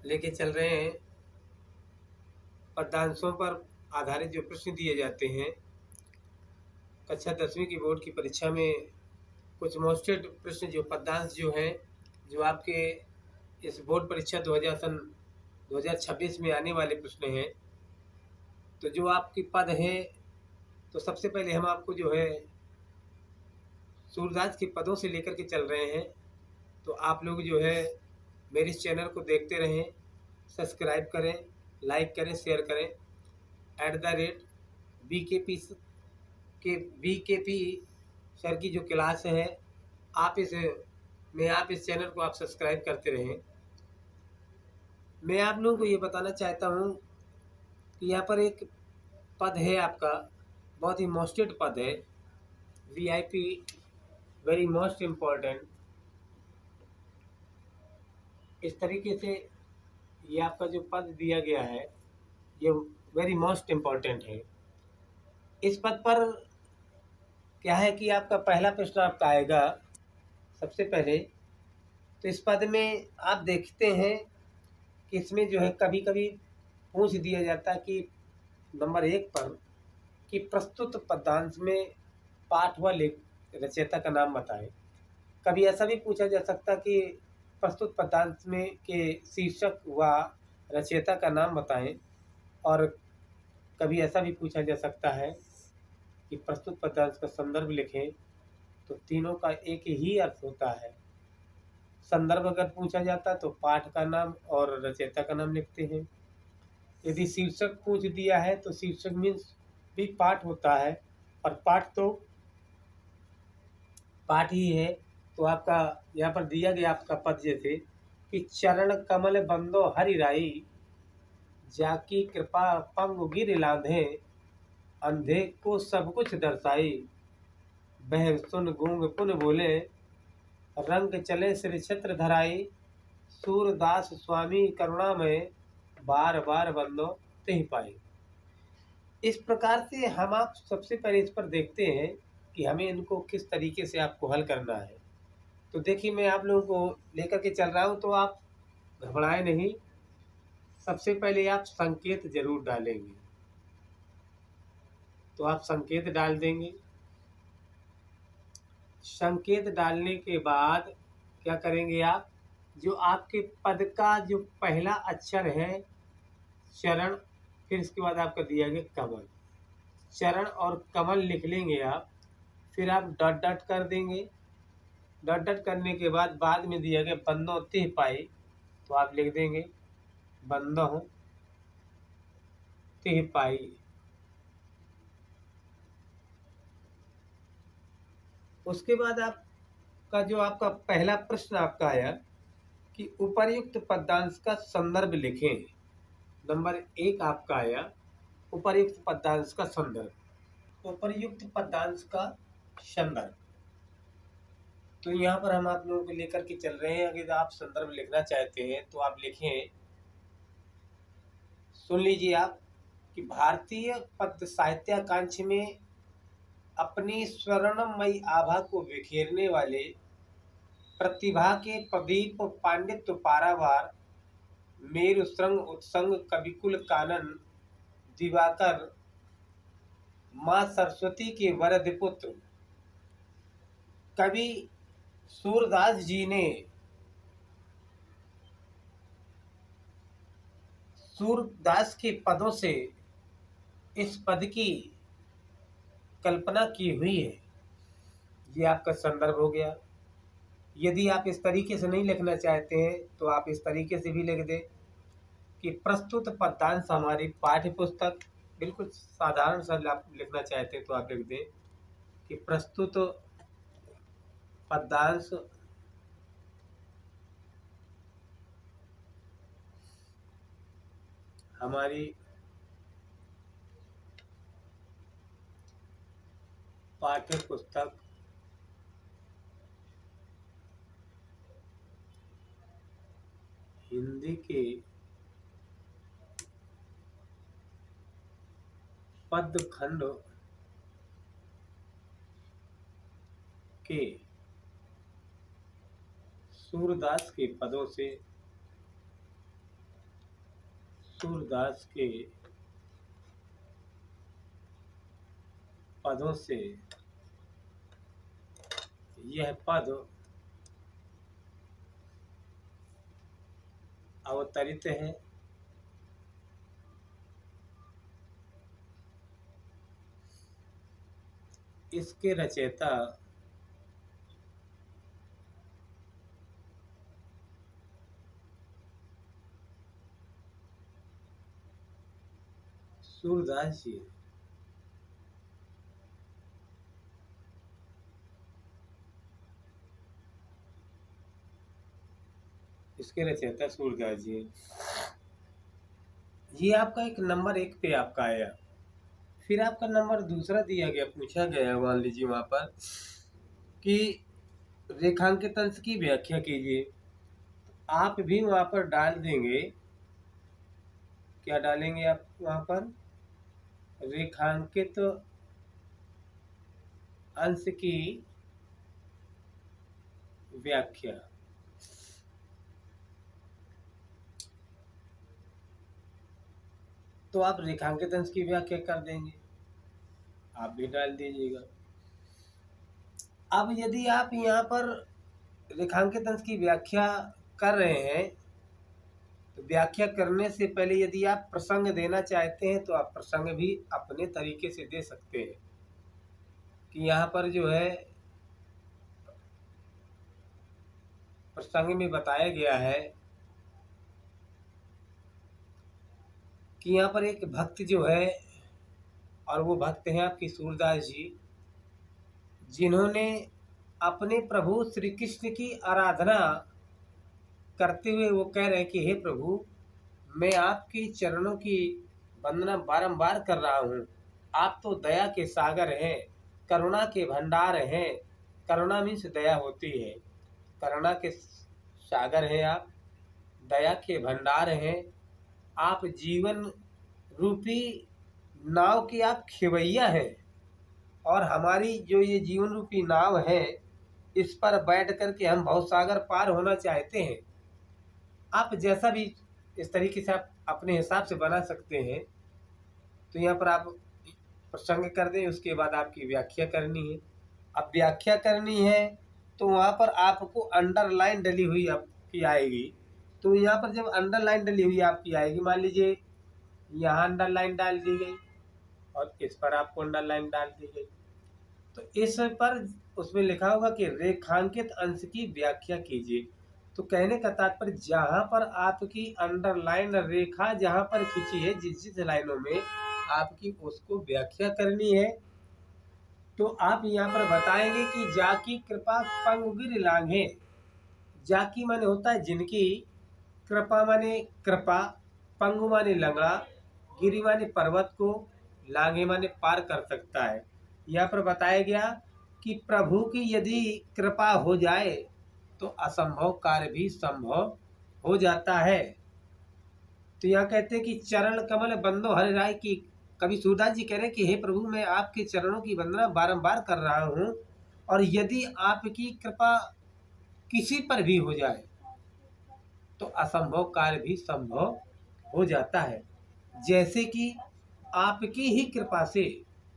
लेके चल रहे हैं। पद्यांशों पर आधारित जो प्रश्न दिए जाते हैं कक्षा 10वीं की बोर्ड की परीक्षा में, कुछ मोस्टेड प्रश्न जो पद्यांश जो हैं, जो आपके इस बोर्ड परीक्षा 2026 में आने वाले प्रश्न हैं। तो जो आपकी पद है, तो सबसे पहले हम आपको जो है सूरदास के पदों से लेकर के चल रहे हैं। तो आप लोग जो है मेरे इस चैनल को देखते रहें, सब्सक्राइब करें, लाइक करें, शेयर करें। @BKP BKP सर की जो क्लास है, आप इस चैनल को आप सब्सक्राइब करते रहें। मैं आप लोगों को ये बताना चाहता हूँ कि यहाँ पर एक पद है आपका, बहुत ही मोस्टेड पद है, VIP, वेरी मोस्ट इम्पॉर्टेंट। इस तरीके से ये आपका जो पद दिया गया है, ये वेरी मोस्ट इम्पॉर्टेंट है। इस पद पर क्या है कि आपका पहला प्रश्न आपका आएगा सबसे पहले। तो इस पद में आप देखते हैं कि इसमें जो है कभी कभी पूछ दिया जाता है कि नंबर 1 पर कि प्रस्तुत पद्यांश में पाठ व रचयिता का नाम बताएं। कभी ऐसा भी पूछा जा सकता कि प्रस्तुत पद्यांश में के शीर्षक व रचयिता का नाम बताएं। और कभी ऐसा भी पूछा जा सकता है कि प्रस्तुत पद्यांश का संदर्भ लिखें। तो तीनों का एक ही अर्थ होता है। संदर्भ अगर पूछा जाता तो पाठ का नाम और रचयिता का नाम लिखते हैं। यदि शीर्षक पूछ दिया है तो शीर्षक मीन्स भी पाठ होता है, और पाठ तो पाठ ही है। तो आपका यहाँ पर दिया गया आपका पद जैसे कि चरण कमल बंदो हरि राई, जाकी कृपा पंग गिर लांधे, अंधे को सब कुछ दर्शाई, बहर सुन गूंग पुन बोले, रंग चले श्री छत्र धराई, सूरदास स्वामी करुणा में, बार बार बंदो तिह पाई। इस प्रकार से हम आप सबसे पहले इस पर देखते हैं कि हमें इनको किस तरीके से आपको हल करना है। तो देखिए, मैं आप लोगों को लेकर के चल रहा हूँ, तो आप घबराएं नहीं। सबसे पहले आप संकेत जरूर डालेंगे। तो आप संकेत डाल देंगे। संकेत डालने के बाद क्या करेंगे आप, जो आपके पद का जो पहला अक्षर है चरण, फिर इसके बाद आपका दिया गया कमल, चरण और कमल लिख लेंगे आप। फिर आप डॉट डॉट कर देंगे। डॉट डॉट करने के बाद में दिया गया बंदो तिह पाई, तो आप लिख देंगे बंदो तिह पाई। उसके बाद आपका जो आपका पहला प्रश्न आपका आया कि उपर्युक्त पद्यांश का संदर्भ लिखें। नंबर 1 आपका आया उपर्युक्त पद्यांश का संदर्भ। उपर्युक्त पद्यांश का संदर्भ, तो यहाँ पर हम आप लोगों को लेकर के चल रहे हैं। अगर आप संदर्भ लिखना चाहते हैं तो आप लिखें, सुन लीजिए आप, कि भारतीय पद्य साहित्याकांक्ष में अपनी स्वर्णमयी आभा को बिखेरने वाले प्रतिभा के प्रदीप पांडित्य पारावार मेरु श्रृंग उत्संग कविकुल कानन दिवाकर माँ सरस्वती के वरद पुत्र कवि सूरदास जी ने सूरदास के पदों से इस पद की कल्पना की हुई है। ये आपका संदर्भ हो गया। यदि आप इस तरीके से नहीं लिखना चाहते हैं तो आप इस तरीके से भी लिख दें कि प्रस्तुत पद्यांश हमारी पाठ्य पुस्तक, बिल्कुल साधारण सा आप लिखना चाहते हैं तो आप लिख दें कि प्रस्तुत पद्यांश हमारी पाठ्य पुस्तक हिंदी के पद्य खंड के सूरदास के पदों से सूरदास के पदों से यह पद अवतरित है। इसके रचयिता सूरदास जी। इसके रचयिता सूरदास जी। ये आपका एक नंबर 1 पे आपका आया। फिर आपका नंबर दूसरा दिया गया, पूछा गया मान लीजिए वहां पर कि रेखांकित अंश की व्याख्या कीजिए। आप भी वहां पर डाल देंगे, क्या डालेंगे आप वहां पर? रेखांकित अंश की व्याख्या। तो आप रेखांकित अंश की व्याख्या कर देंगे, आप भी डाल दीजिएगा। अब यदि आप यहाँ पर रेखांकित अंश की व्याख्या कर रहे हैं तो व्याख्या करने से पहले यदि आप प्रसंग देना चाहते हैं तो आप प्रसंग भी अपने तरीके से दे सकते हैं कि यहाँ पर जो है प्रसंग में बताया गया है कि यहाँ पर एक भक्त जो है, और वो भक्त हैं आपकी सूरदास जी, जिन्होंने अपने प्रभु श्री कृष्ण की आराधना करते हुए वो कह रहे हैं कि हे प्रभु, मैं आपके चरणों की वंदना बारंबार कर रहा हूँ। आप तो दया के सागर हैं, करुणा के भंडार हैं। करुणा मीन्स दया होती है। करुणा के सागर हैं आप, दया के भंडार हैं आप, जीवन रूपी नाव की आप खेवैया हैं। और हमारी जो ये जीवन रूपी नाव है, इस पर बैठ कर के हम भवसागर पार होना चाहते हैं। आप जैसा भी इस तरीके से आप अपने हिसाब से बना सकते हैं। तो यहाँ पर आप प्रसंग कर दें, उसके बाद आपकी व्याख्या करनी है। अब व्याख्या करनी है तो वहाँ पर आपको अंडरलाइन डली हुई आपकी आएगी। तो यहाँ पर जब अंडरलाइन डली हुई आपकी आएगी, मान लीजिए यहाँ अंडरलाइन डाल दी गई और इस पर आपको अंडरलाइन डाल दी गई, तो इस पर उसमें लिखा होगा कि रेखांकित अंश की व्याख्या कीजिए। तो कहने का तात्पर्य, जहां पर आपकी अंडरलाइन रेखा जहां पर खींची है, जिस जिस लाइनों में आपकी उसको व्याख्या करनी है, तो आप यहाँ पर बताएंगे कि जाकी कृपा पंगुगिर लांघे। जाकी माने होता है जिनकी, कृपा माने कृपा, पंगु माने लंगड़ा, गिरी माने पर्वत को, लांघे माने पार कर सकता है। यहाँ पर बताया गया कि प्रभु की यदि कृपा हो जाए तो असंभव कार्य भी संभव हो जाता है। तो यहाँ कहते हैं कि चरण कमल बंदो हरि राय की, कवि सूरदास जी कह रहे हैं कि हे प्रभु, मैं आपके चरणों की वंदना बारंबार कर रहा हूँ, और यदि आपकी कृपा किसी पर भी हो जाए तो असंभव कार्य भी संभव हो जाता है। जैसे कि आपकी ही कृपा से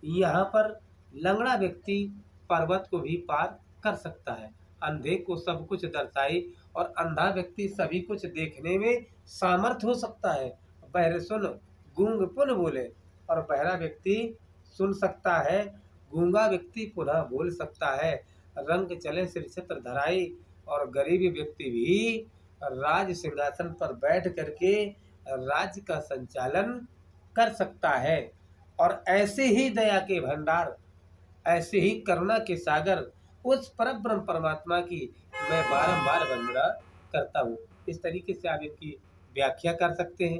यहाँ पर लंगड़ा व्यक्ति पर्वत को भी पार कर सकता है। अंधे को सब कुछ दर्शाई और अंधा व्यक्ति सभी कुछ देखने में सामर्थ हो सकता है। बहरे सुन गूंग पुन बोले, और बहरा व्यक्ति सुन सकता है, गूंगा व्यक्ति पुनः बोल सकता है। रंग चले सिर से पर धराई, और गरीब व्यक्ति भी राज सिंहासन पर बैठ करके राज्य का संचालन कर सकता है। और ऐसे ही दया के भंडार, ऐसे ही करुणा के सागर उस परब्रह्म परमात्मा की मैं बारंबार वंदना करता हूँ। इस तरीके से आप इनकी व्याख्या कर सकते हैं।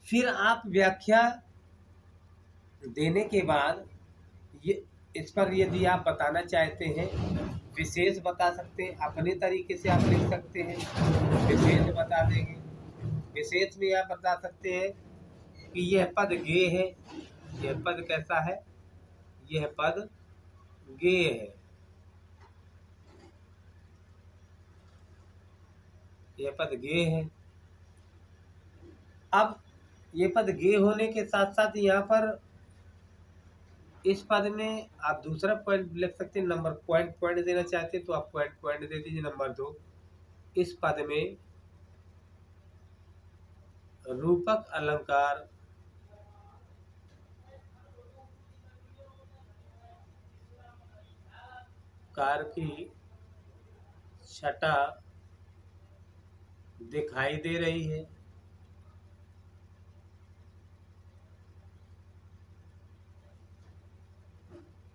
फिर आप व्याख्या देने के बाद ये, इस पर यदि आप बताना चाहते हैं, विशेष बता सकते हैं, अपने तरीके से आप लिख सकते हैं, विशेष बता देंगे। विशेष में आप बता सकते हैं कि यह पद गेय है। यह पद कैसा है? यह पद गेय है। यह पद गेय है। अब ये पद गे होने के साथ साथ यहाँ पर इस पद में आप दूसरा पॉइंट लिख सकते हैं। नंबर पॉइंट पॉइंट देना चाहते हैं तो आप पॉइंट पॉइंट दे दीजिए। नंबर 2, इस पद में रूपक अलंकार कार की छटा दिखाई दे रही है।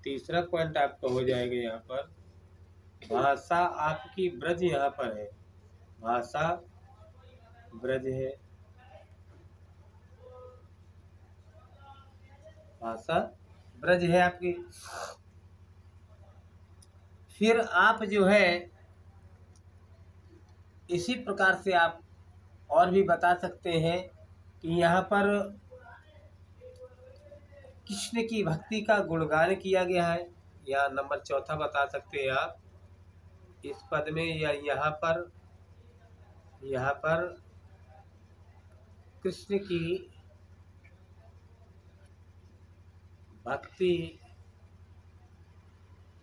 तीसरा पॉइंट आपका हो जाएगा यहाँ पर, भाषा आपकी ब्रज यहाँ पर है, भाषा ब्रज है, भाषा ब्रज है आपकी। फिर आप जो है इसी प्रकार से आप और भी बता सकते हैं कि यहाँ पर कृष्ण की भक्ति का गुणगान किया गया है। या नंबर 4 बता सकते हैं आप इस पद में, या यहाँ पर कृष्ण की भक्ति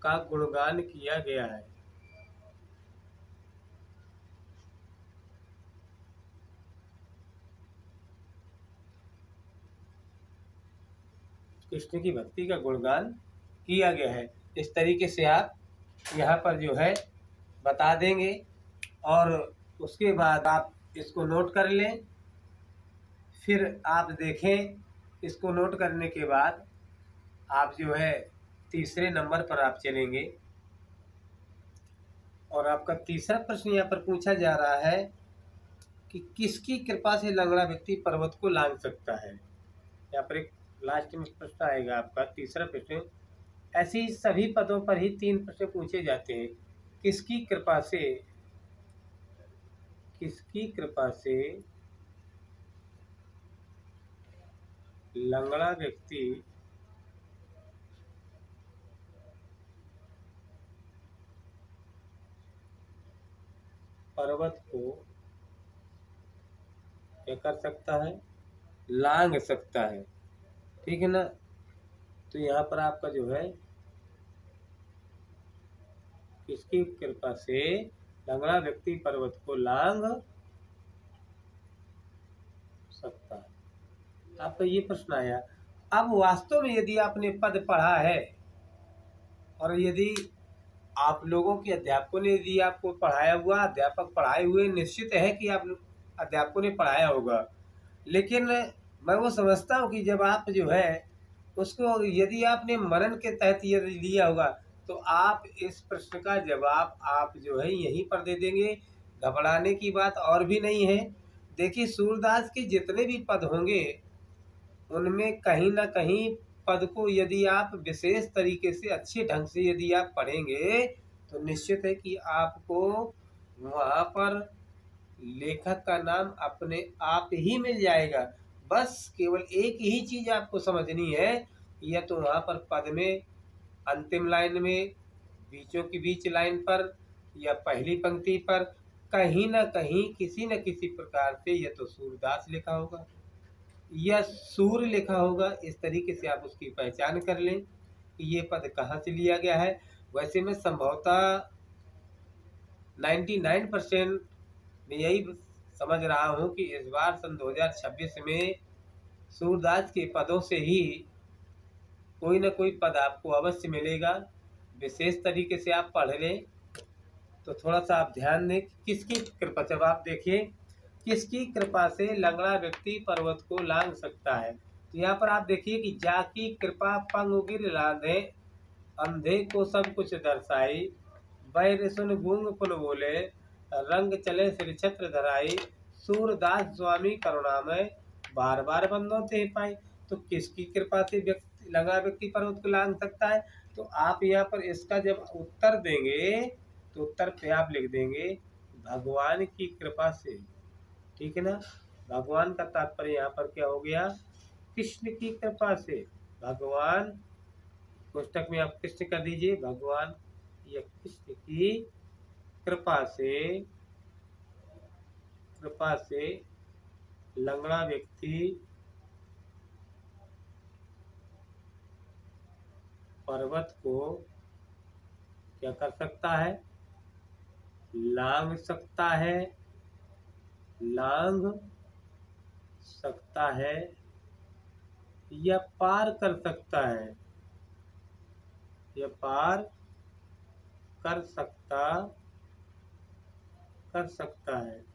का गुणगान किया गया है। कृष्ण की भक्ति का गुणगान किया गया है। इस तरीके से आप यहाँ पर जो है बता देंगे और उसके बाद आप इसको नोट कर लें। फिर आप देखें, इसको नोट करने के बाद आप जो है तीसरे नंबर पर आप चलेंगे और आपका तीसरा प्रश्न यहाँ पर पूछा जा रहा है कि किसकी कृपा से लंगड़ा व्यक्ति पर्वत को लांघ सकता है। यहाँ पर एक लास्ट में प्रश्न आएगा आपका तीसरा प्रश्न। ऐसे ही सभी पदों पर ही 3 प्रश्न पूछे जाते हैं। किसकी कृपा से लंगड़ा व्यक्ति पर्वत को क्या कर सकता है, लांघ सकता है। ठीक है ना। तो यहाँ पर आपका जो है किसकी कृपा से लंगड़ा व्यक्ति पर्वत को लांघ सकता है, आपका ये प्रश्न आया। अब वास्तव में यदि आपने पद पढ़ा है और यदि आप लोगों के अध्यापकों ने यदि आपको पढ़ाया हुआ, अध्यापक पढ़ाए हुए, निश्चित है कि आप अध्यापकों ने पढ़ाया होगा। लेकिन मैं वो समझता हूँ कि जब आप जो है उसको यदि आपने मनन के तहत यदि लिया होगा तो आप इस प्रश्न का जवाब आप जो है यहीं पर दे देंगे। घबराने की बात और भी नहीं है। देखिए, सूरदास के जितने भी पद होंगे उनमें कहीं ना कहीं पद को यदि आप विशेष तरीके से अच्छे ढंग से यदि आप पढ़ेंगे तो निश्चित है कि आपको वहाँ पर लेखक का नाम अपने आप ही मिल जाएगा। बस केवल एक ही चीज आपको समझनी है, या तो वहाँ पर पद में अंतिम लाइन में, बीचों की बीच लाइन पर, या पहली पंक्ति पर कहीं ना कहीं किसी न किसी प्रकार से या तो सूरदास लिखा होगा या सूर्य लिखा होगा। इस तरीके से आप उसकी पहचान कर लें कि ये पद कहाँ से लिया गया है। वैसे मैं संभवतः 99% मैं यही समझ रहा हूँ कि इस बार सन 2026 में सूरदास के पदों से ही कोई न कोई पद आपको अवश्य मिलेगा। विशेष तरीके से आप पढ़ लें तो थोड़ा सा आप ध्यान दें किसकी कृपा, जब आप देखिए किसकी कृपा से लंगड़ा व्यक्ति पर्वत को लांघ सकता है, तो यहाँ पर आप देखिए कि जाकी कृपा पंग गिर लांघे, अंधे को सब कुछ दर्शाई, बैर सुन गूंग पुन बोले, रंग चले सिर छत्र धराई, सूरदास स्वामी करुणामय, बार बार बंदों ते पाई। तो किसकी कृपा से व्यक्ति लंगड़ा व्यक्ति पर्वत को लांघ सकता है? तो आप यहाँ पर इसका जब उत्तर देंगे तो उत्तर पे आप लिख देंगे भगवान की कृपा से। ठीक है ना। भगवान का तात्पर्य यहाँ पर क्या हो गया, कृष्ण की कृपा से। भगवान पुस्तक में आप कृष्ण कर दीजिए, भगवान या कृष्ण की कृपा से लंगड़ा व्यक्ति पर्वत को क्या कर सकता है? लांघ सकता है, लांघ सकता है या पार कर सकता है, या पार कर सकता है।